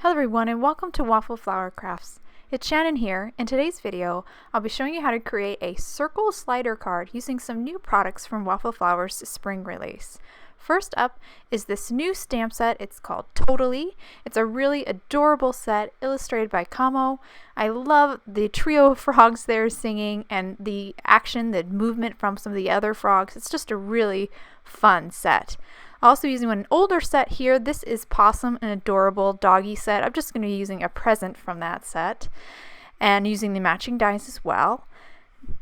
Hello everyone and welcome to Waffle Flower Crafts. It's Shannon here. In today's video, I'll be showing you how to create a circle slider card using some new products from Waffle Flower's spring release. First up is this new stamp set. It's called Toadally. It's a really adorable set illustrated by Camo. I love the trio of frogs there singing and the action, the movement from some of the other frogs. It's just a really fun set. Also using an older set here. This is Possum, an adorable doggy set. I'm just going to be using a present from that set and using the matching dies as well.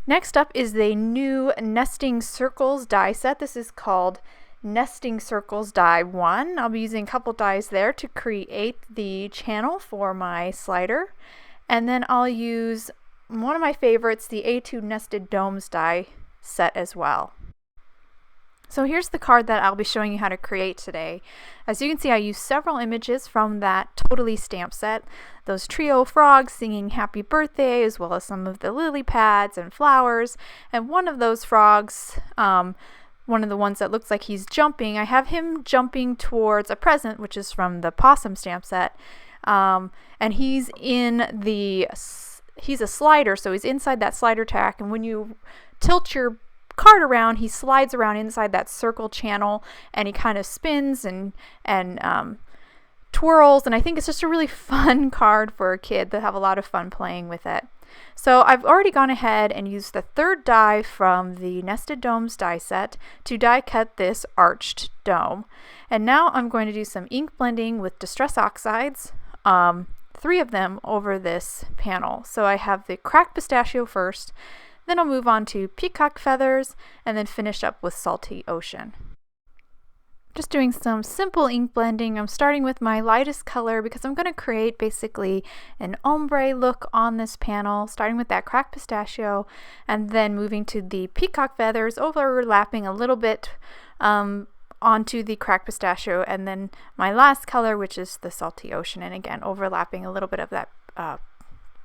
Next up is the new Nesting Circles die set. This is called Nesting Circles Die 1. I'll be using a couple dies there to create the channel for my slider. And then I'll use one of my favorites, the A2 Nested Domes die set as well. So here's the card that I'll be showing you how to create today. As you can see, I used several images from that Toadally stamp set. Those trio frogs singing happy birthday, as well as some of the lily pads and flowers. And one of those frogs, one of the ones that looks like he's jumping, I have him jumping towards a present, which is from the Possum stamp set. And he's a slider, so he's inside that slider tack. And when you tilt your card around, he slides around inside that circle channel and he kind of spins and twirls, and I think it's just a really fun card for a kid to have a lot of fun playing with it. So I've already gone ahead and used the third die from the Nested Domes die set to die cut this arched dome. And now I'm going to do some ink blending with Distress Oxides, 3 of them over this panel. So I have the cracked pistachio first, then I'll move on to peacock feathers, and then finish up with salty ocean. Just doing some simple ink blending. I'm starting with my lightest color because I'm going to create basically an ombre look on this panel, starting with that cracked pistachio and then moving to the peacock feathers, overlapping a little bit onto the cracked pistachio, and then my last color, which is the salty ocean, and again overlapping a little bit of that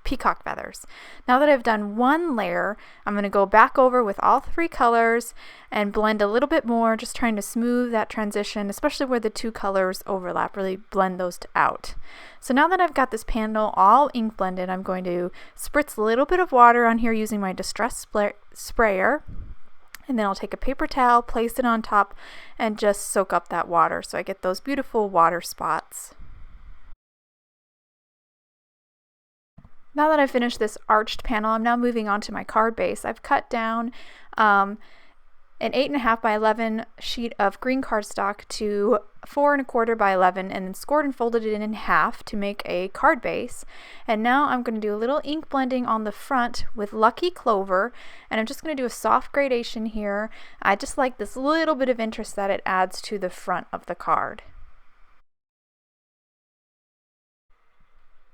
peacock feathers. Now that I've done one layer, I'm going to go back over with all 3 colors and blend a little bit more, just trying to smooth that transition, especially where the 2 colors overlap, really blend those out. So now that I've got this panel all ink blended, I'm going to spritz a little bit of water on here using my Distress sprayer, and then I'll take a paper towel, place it on top, and just soak up that water so I get those beautiful water spots. Now that I've finished this arched panel, I'm now moving on to my card base. I've cut down an 8.5 by 11 sheet of green cardstock to 4.25 by 11 and then scored and folded it in half to make a card base. And now I'm going to do a little ink blending on the front with Lucky Clover, and I'm just going to do a soft gradation here. I just like this little bit of interest that it adds to the front of the card.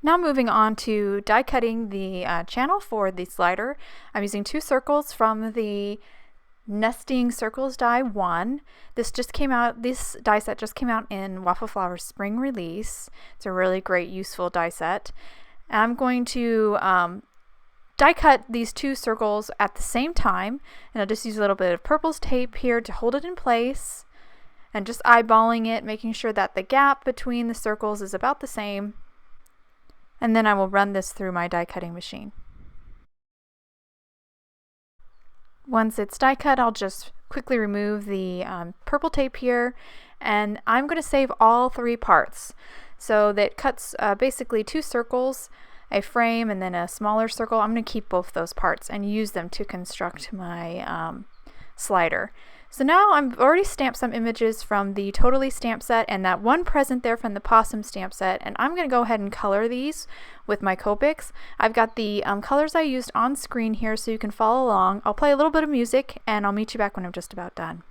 Now moving on to die cutting the channel for the slider. I'm using 2 circles from the Nesting Circles die 1. This die set just came out in Waffle Flower's spring release. It's a really great, useful die set. I'm going to die cut these 2 circles at the same time, and I'll just use a little bit of purple tape here to hold it in place, and just eyeballing it, making sure that the gap between the circles is about the same. And then I will run this through my die cutting machine. Once it's die cut, I'll just quickly remove the purple tape here, and I'm going to save all 3 parts. So that cuts basically 2 circles, a frame, and then a smaller circle. I'm going to keep both those parts and use them to construct my slider. So now I've already stamped some images from the Toadally stamp set and that one present there from the Possum stamp set, and I'm going to go ahead and color these with my Copics. I've got the colors I used on screen here so you can follow along. I'll play a little bit of music and I'll meet you back when I'm just about done.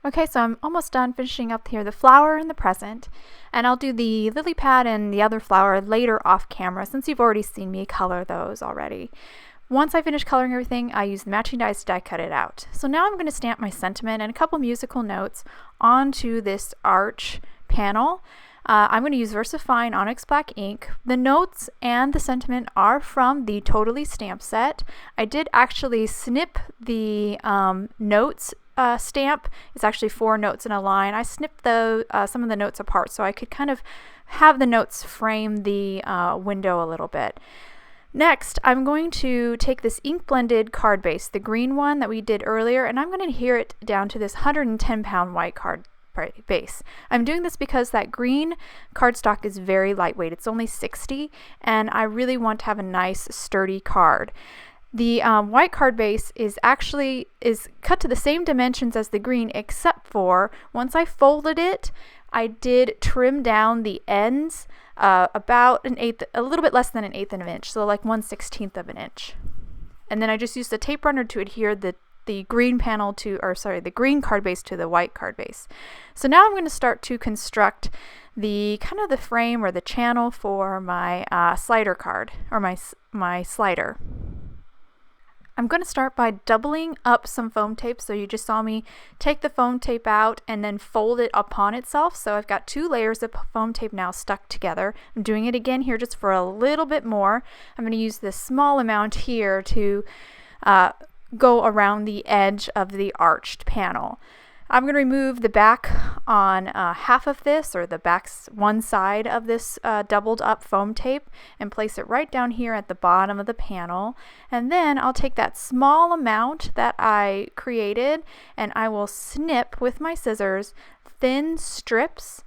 Okay, so I'm almost done finishing up here the flower and the present, and I'll do the lily pad and the other flower later off camera since you've already seen me color those already. Once I finish coloring everything, I use the matching dies to die cut it out. So now I'm going to stamp my sentiment and a couple musical notes onto this arch panel. I'm going to use VersaFine Onyx Black ink. The notes and the sentiment are from the Toadally stamp set. I did actually snip the notes stamp. It's actually 4 notes in a line. I snipped some of the notes apart so I could kind of have the notes frame the window a little bit. Next, I'm going to take this ink blended card base, the green one that we did earlier, and I'm going to adhere it down to this 110-pound white card base. I'm doing this because that green cardstock is very lightweight. It's only 60, and I really want to have a nice sturdy card. The white card base is cut to the same dimensions as the green, except for once I folded it, I did trim down the ends about a little bit less than 1/8 of an inch, so like 1/16 of an inch. And then I just used the tape runner to adhere the green panel the green card base to the white card base. So now I'm going to start to construct the frame or the channel for my slider card, or my slider. I'm going to start by doubling up some foam tape. So you just saw me take the foam tape out and then fold it upon itself. So I've got 2 layers of foam tape now stuck together. I'm doing it again here just for a little bit more. I'm going to use this small amount here to go around the edge of the arched panel. I'm going to remove the back on half of this, or the back's one side of this doubled up foam tape, and place it right down here at the bottom of the panel. And then I'll take that small amount that I created and I will snip with my scissors thin strips.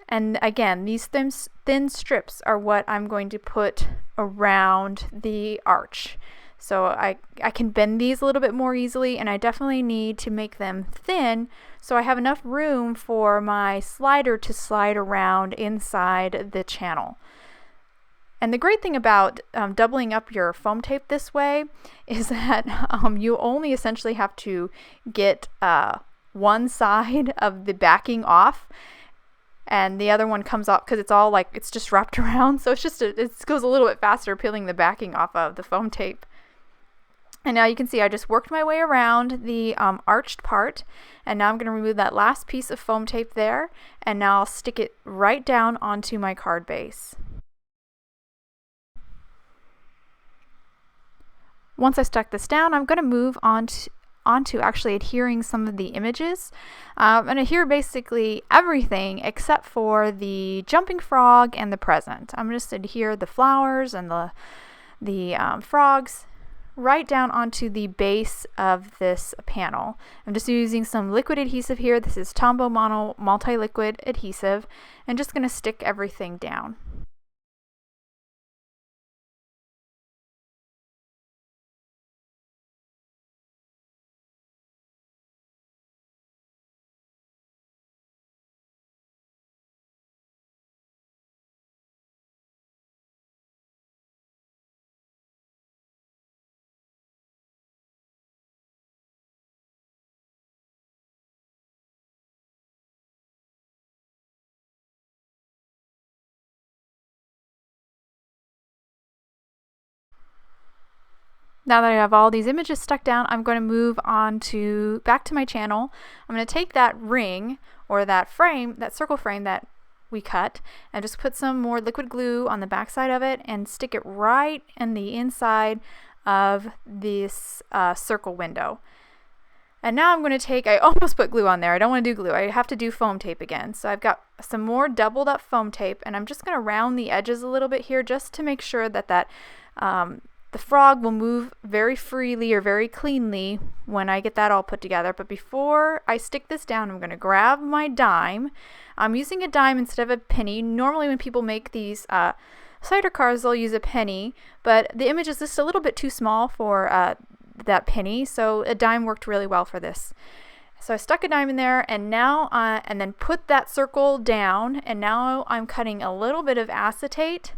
And again, these thin strips are what I'm going to put around the arch. So I can bend these a little bit more easily, and I definitely need to make them thin so I have enough room for my slider to slide around inside the channel. And the great thing about doubling up your foam tape this way is that you only essentially have to get one side of the backing off, and the other one comes off because it's just wrapped around. So it goes a little bit faster peeling the backing off of the foam tape. And now you can see I just worked my way around the arched part, and now I'm going to remove that last piece of foam tape there, and now I'll stick it right down onto my card base. Once I stuck this down, I'm going to move onto actually adhering some of the images. And adhere basically everything except for the jumping frog and the present. I'm just adhere the flowers and the frogs right down onto the base of this panel. I'm just using some liquid adhesive here. This is Tombow Mono multi-liquid adhesive, and just going to stick everything down. Now that I have all these images stuck down, I'm going to move on back to my channel. I'm going to take that ring, or that frame, that circle frame that we cut, and just put some more liquid glue on the back side of it and stick it right in the inside of this circle window. And now I'm going to I almost put glue on there. I don't want to do glue. I have to do foam tape again. So I've got some more doubled up foam tape, and I'm just going to round the edges a little bit here just to make sure that the frog will move very freely or very cleanly when I get that all put together. But before I stick this down, I'm going to grab my dime. I'm using a dime instead of a penny. Normally when people make these cider cards, they'll use a penny, but the image is just a little bit too small for that penny, so a dime worked really well for this. So I stuck a dime in there, and now and then put that circle down, and now I'm cutting a little bit of acetate.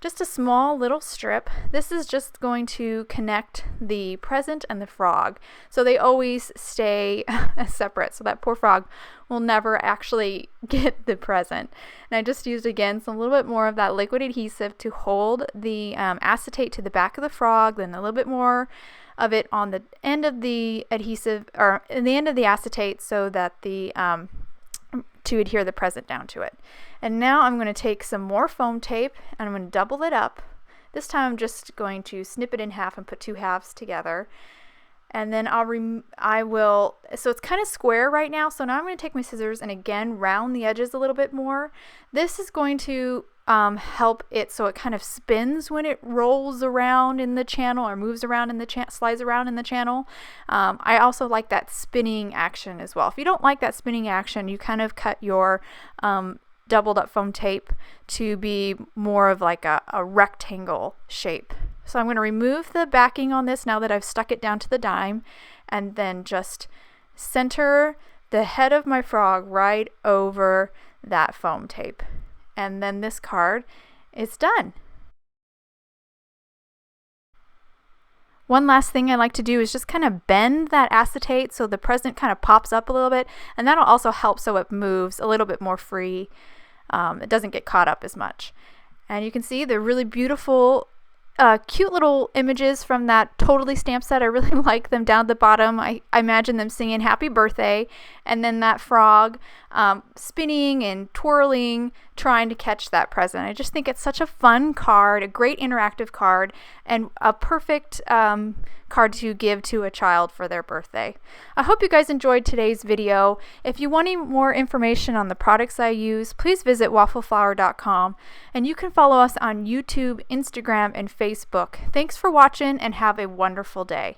just a small little strip. This is just going to connect the present and the frog, so they always stay separate, so that poor frog will never actually get the present. And I just used again some little bit more of that liquid adhesive to hold the acetate to the back of the frog, then a little bit more of it on the end of the adhesive, or in the end of the acetate, so that the to adhere the present down to it. And now I'm going to take some more foam tape and I'm going to double it up. This time I'm just going to snip it in half and put two halves together. And then I will, so it's kind of square right now, so now I'm going to take my scissors and again round the edges a little bit more. This is going to help it so it kind of spins when it rolls around in the channel or moves around in the slides around in the channel. I also like that spinning action as well. If you don't like that spinning action, you kind of cut your doubled up foam tape to be more of like a rectangle shape. So I'm going to remove the backing on this now that I've stuck it down to the dime, and then just center the head of my frog right over that foam tape. And then this card is done. One last thing I like to do is just kind of bend that acetate so the present kind of pops up a little bit, and that'll also help so it moves a little bit more free. It doesn't get caught up as much. And you can see the really beautiful cute little images from that Toadally stamp set. I really like them down at the bottom. I imagine them singing happy birthday, and then that frog spinning and twirling, trying to catch that present. I just think it's such a fun card, a great interactive card, and a perfect card to give to a child for their birthday. I hope you guys enjoyed today's video. If you want any more information on the products I use, please visit waffleflower.com, and you can follow us on YouTube, Instagram, and Facebook. Thanks for watching and have a wonderful day.